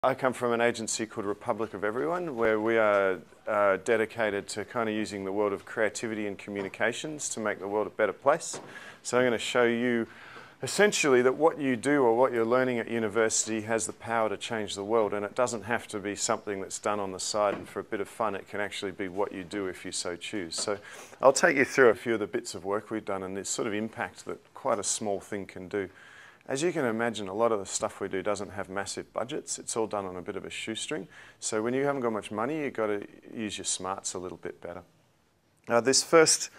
I come from an agency called Republic of Everyone, where we are dedicated to kind of using the world of creativity and communications to make the world a better place. So I'm going to show you essentially that what you do or what you're learning at university has the power to change the world, and it doesn't have to be something that's done on the side and for a bit of fun. It can actually be what you do if you so choose. So I'll take you through a few of the bits of work we've done and this sort of impact that quite a small thing can do. As you can imagine, a lot of the stuff we do doesn't have massive budgets. It's all done on a bit of a shoestring. So when you haven't got much money, you've got to use your smarts a little bit better. Now this first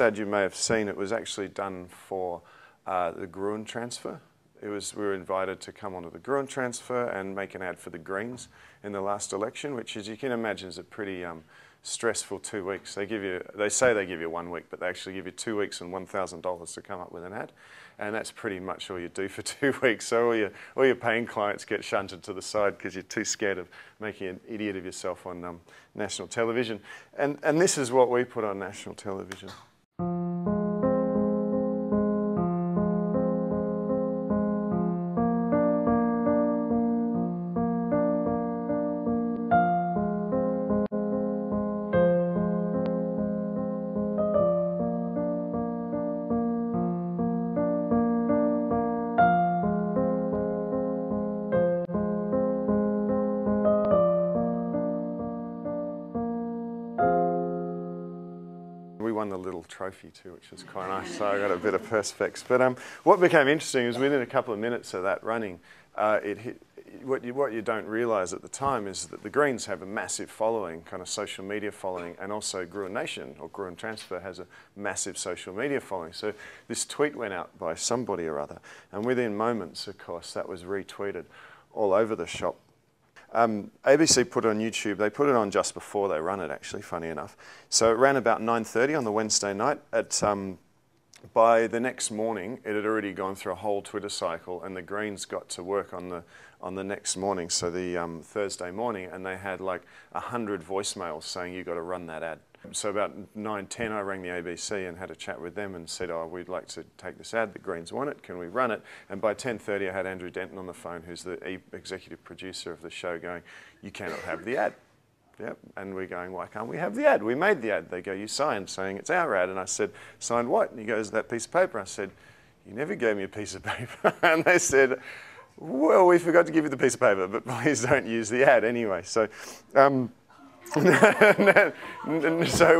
ad you may have seen, it was actually done for the Gruen transfer. We were invited to come onto the Gruen transfer and make an ad for the Greens in the last election, which, as you can imagine, is a pretty stressful 2 weeks. They say they give you 1 week, but they actually give you 2 weeks and $1,000 to come up with an ad, and that's pretty much all you do for 2 weeks. So all your paying clients get shunted to the side because you're too scared of making an idiot of yourself on national television. And this is what we put on national television. We won the little trophy too, which was quite nice, so I got a bit of perspex. But what became interesting is within a couple of minutes of that running, what you don't realise at the time is that the Greens have a massive following, kind of social media following, and also Gruen Nation, or Gruen Transfer, has a massive social media following. So this tweet went out by somebody or other, and within moments, of course, that was retweeted all over the shop. ABC put it on YouTube. They put it on just before they run it, actually, funny enough. So it ran about 9:30 on the Wednesday night. By the next morning, it had already gone through a whole Twitter cycle, and the Greens got to work on the next morning, so the Thursday morning, and they had like 100 voicemails saying, "You got to run that ad." So about 9:10, I rang the ABC and had a chat with them and said, "Oh, we'd like to take this ad. The Greens want it. Can we run it?" And by 10:30, I had Andrew Denton on the phone, who's the executive producer of the show, going, "You cannot have the ad." Yep. And we're going, "Why can't we have the ad? We made the ad." They go, "You signed saying it's our ad." And I said, "Signed what?" And he goes, "That piece of paper." I said, "You never gave me a piece of paper." And they said, "Well, we forgot to give you the piece of paper, but please don't use the ad anyway." So, so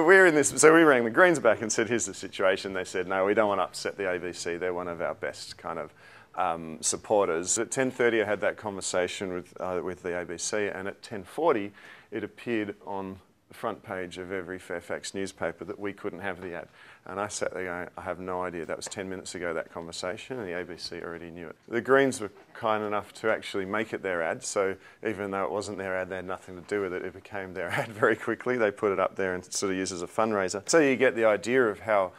we're in this. So we rang the Greens back and said, "Here's the situation." They said, "No, we don't want to upset the ABC. They're one of our best kind of supporters." At 10:30, I had that conversation with the ABC, and at 10:40, it appeared on the front page of every Fairfax newspaper that we couldn't have the ad. And I sat there going, "I have no idea. That was 10 minutes ago, that conversation," and the ABC already knew it. The Greens were kind enough to actually make it their ad, so even though it wasn't their ad, they had nothing to do with it. It became their ad very quickly. They put it up there and sort of used it as a fundraiser. So you get the idea of how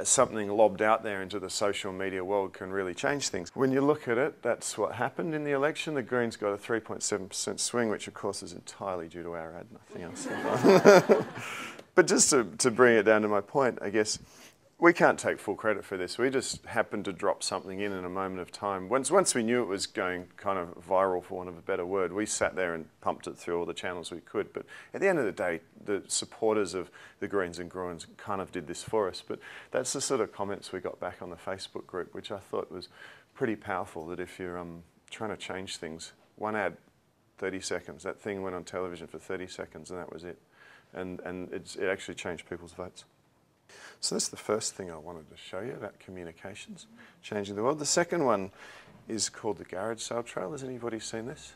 something lobbed out there into the social media world can really change things. When you look at it, that's what happened in the election. The Greens got a 3.7% swing, which of course is entirely due to our ad, nothing else. But just to bring it down to my point, I guess, we can't take full credit for this. We just happened to drop something in a moment of time. Once we knew it was going kind of viral, for want of a better word, we sat there and pumped it through all the channels we could. But at the end of the day, the supporters of the Greens and Gruens kind of did this for us. But that's the sort of comments we got back on the Facebook group, which I thought was pretty powerful, that if you're trying to change things, one ad, 30 seconds. That thing went on television for 30 seconds and that was it. And it actually changed people's votes. So that's the first thing I wanted to show you about communications, changing the world. The second one is called the garage sale trail. Has anybody seen this?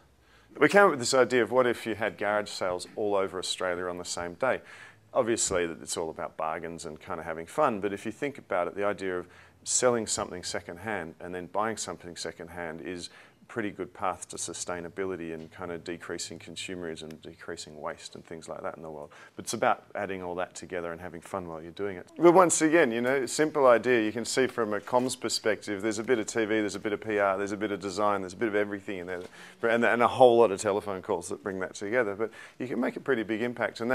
We came up with this idea of what if you had garage sales all over Australia on the same day. Obviously, it's all about bargains and kind of having fun, but if you think about it, the idea of selling something secondhand and then buying something secondhand is pretty good path to sustainability and kind of decreasing consumerism and decreasing waste and things like that in the world. But it's about adding all that together and having fun while you're doing it. But once again, you know, simple idea. You can see from a comms perspective, there's a bit of TV, there's a bit of PR, there's a bit of design, there's a bit of everything in there, and a whole lot of telephone calls that bring that together. But you can make a pretty big impact, and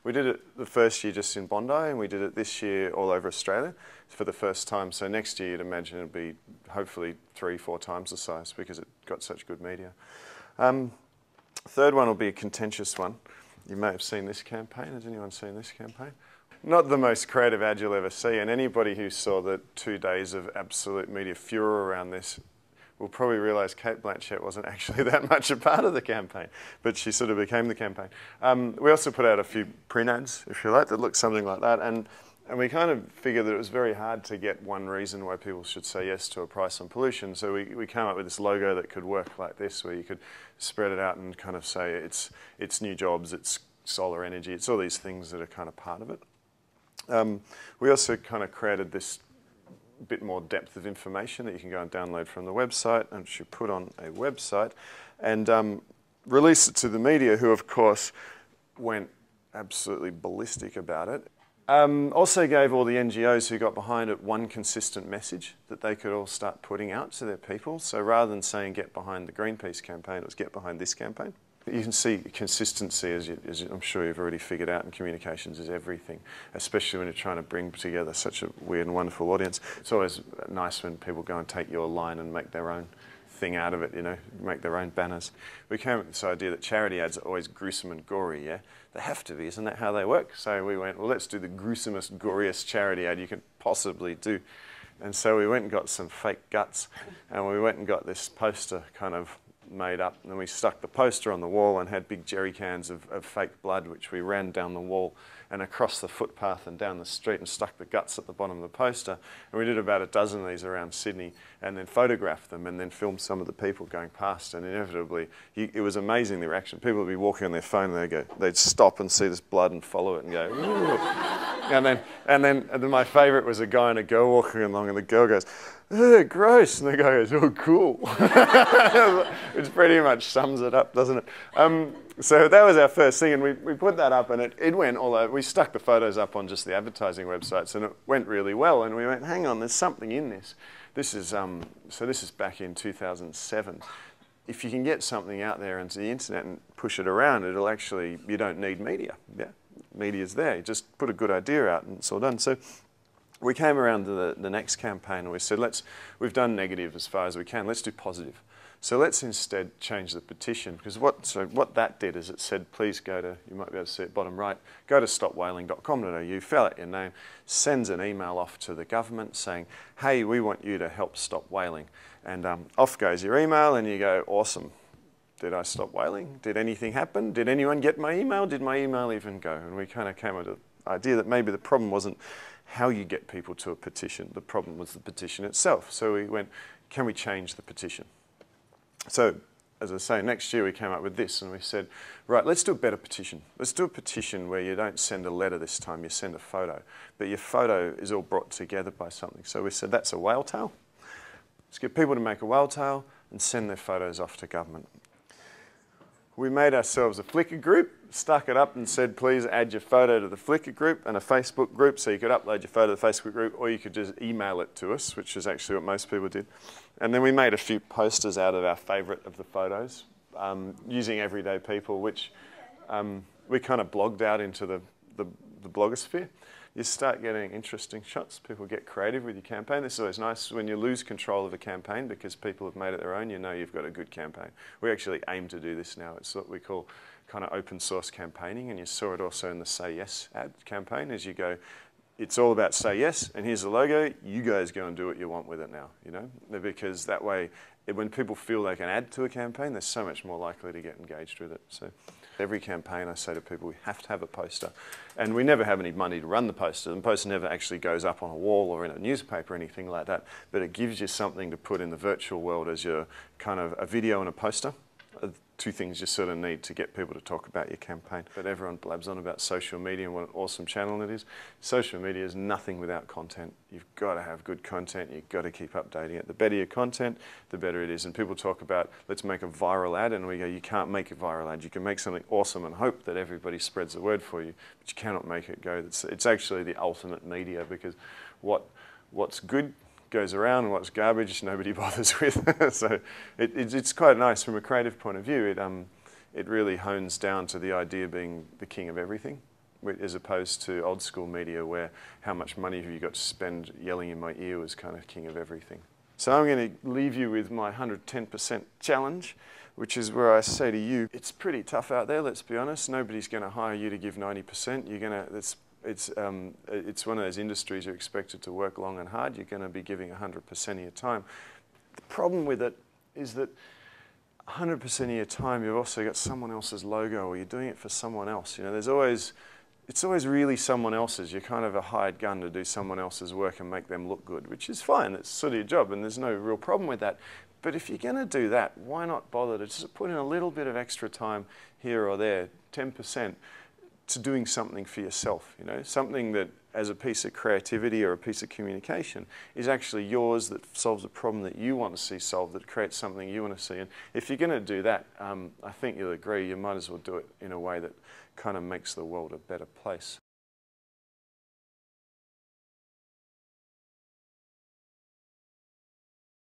we did it the first year just in Bondi, and we did it this year all over Australia for the first time. So next year, you'd imagine it'd be hopefully 3-4 times the size because it got such good media. Third one will be a contentious one. You may have seen this campaign. Has anyone seen this campaign? Not the most creative ad you'll ever see, and anybody who saw the 2 days of absolute media furor around this will probably realise Kate Blanchett wasn't actually that much a part of the campaign, but she sort of became the campaign. We also put out a few print ads, if you like, that looked something like that, and we kind of figured that it was very hard to get one reason why people should say yes to a price on pollution, so we came up with this logo that could work like this, where you could spread it out and kind of say it's new jobs, it's solar energy, it's all these things that are kind of part of it. We also kind of created this bit more depth of information that you can go and download from the website, and which you put on a website, and release it to the media, who of course went absolutely ballistic about it. Also gave all the NGOs who got behind it one consistent message that they could all start putting out to their people. So rather than saying get behind the Greenpeace campaign, it was get behind this campaign. You can see consistency, as I'm sure you've already figured out, in communications is everything, especially when you're trying to bring together such a weird and wonderful audience. It's always nice when people go and take your line and make their own thing out of it, you know, make their own banners. We came up with this idea that charity ads are always gruesome and gory, yeah? They have to be, isn't that how they work? So we went, well, let's do the gruesomest, goriest charity ad you can possibly do. And so we went and got some fake guts, and we went and got this poster kind of made up, and we stuck the poster on the wall and had big jerry cans of fake blood, which we ran down the wall and across the footpath and down the street, and stuck the guts at the bottom of the poster. And we did about a dozen of these around Sydney, and then photographed them, and then filmed some of the people going past, and inevitably it was amazing, the reaction. People would be walking on their phone and they'd stop and see this blood and follow it and go, ooh. and then my favourite was a guy and a girl walking along, and the girl goes, "Ugh, gross," and the guy goes, "Oh, cool." Which pretty much sums it up, doesn't it? So that was our first thing, and we put that up, and it went all over. We stuck the photos up on just the advertising websites, and it went really well, and we went, hang on, there's something in this. This is back in 2007. If you can get something out there into the internet and push it around, it'll actually, you don't need media. Yeah, media's there. You just put a good idea out and it's all done. So we came around to the next campaign, and we said, we've done negative as far as we can, let's do positive. So let's instead change the petition, because what that did is it said, please go to, you might be able to see it bottom right, go to stopwhaling.com.au, fill out your name, sends an email off to the government saying, hey, we want you to help stop whaling. And off goes your email, and you go, awesome. Did I stop whaling? Did anything happen? Did anyone get my email? Did my email even go? And we kind of came with the idea that maybe the problem wasn't how you get people to a petition. The problem was the petition itself. So we went, can we change the petition? So, as I say, next year we came up with this, and we said, right, let's do a better petition. Let's do a petition where you don't send a letter this time, you send a photo. But your photo is all brought together by something. So we said, that's a whale tail. Let's get people to make a whale tail and send their photos off to government. We made ourselves a Flickr group, stuck it up and said, please add your photo to the Flickr group, and a Facebook group, so you could upload your photo to the Facebook group, or you could just email it to us, which is actually what most people did. And then we made a few posters out of our favourite of the photos, using everyday people, which we kind of blogged out into the blogosphere. You start getting interesting shots. People get creative with your campaign. This is always nice when you lose control of a campaign because people have made it their own. You know you've got a good campaign. We actually aim to do this now. It's what we call kind of open source campaigning, and you saw it also in the Say Yes ad campaign as you go, it's all about say yes, and here's the logo, you guys go and do what you want with it now, you know? Because that way, when people feel they can add to a campaign, they're so much more likely to get engaged with it. So every campaign I say to people, we have to have a poster. And we never have any money to run the poster. The poster never actually goes up on a wall or in a newspaper or anything like that, but it gives you something to put in the virtual world as your kind of a video and a poster. Two things you sort of need to get people to talk about your campaign. But everyone blabs on about social media and what an awesome channel it is. Social media is nothing without content. You've got to have good content. You've got to keep updating it. The better your content, the better it is. And people talk about, let's make a viral ad, and we go, you can't make a viral ad. You can make something awesome and hope that everybody spreads the word for you, but you cannot make it go. It's actually the ultimate media, because what's good goes around, and what's garbage nobody bothers with. So it's quite nice from a creative point of view. It really hones down to the idea of being the king of everything, as opposed to old school media where how much money have you got to spend yelling in my ear was kind of king of everything. So I'm going to leave you with my 110% challenge. which is where I say to you, it's pretty tough out there, let's be honest. Nobody's going to hire you to give 90%. You're going to, it's one of those industries you're expected to work long and hard. You're going to be giving 100% of your time. The problem with it is that 100% of your time, you've also got someone else's logo, or you're doing it for someone else. You know, it's always really someone else's. You're kind of a hired gun to do someone else's work and make them look good, which is fine. It's sort of your job, and there's no real problem with that. But if you're going to do that, why not bother to just put in a little bit of extra time here or there, 10%, to doing something for yourself, you know, something that as a piece of creativity or a piece of communication is actually yours, that solves a problem that you want to see solved, that creates something you want to see. And if you're going to do that, I think you'll agree, you might as well do it in a way that kind of makes the world a better place.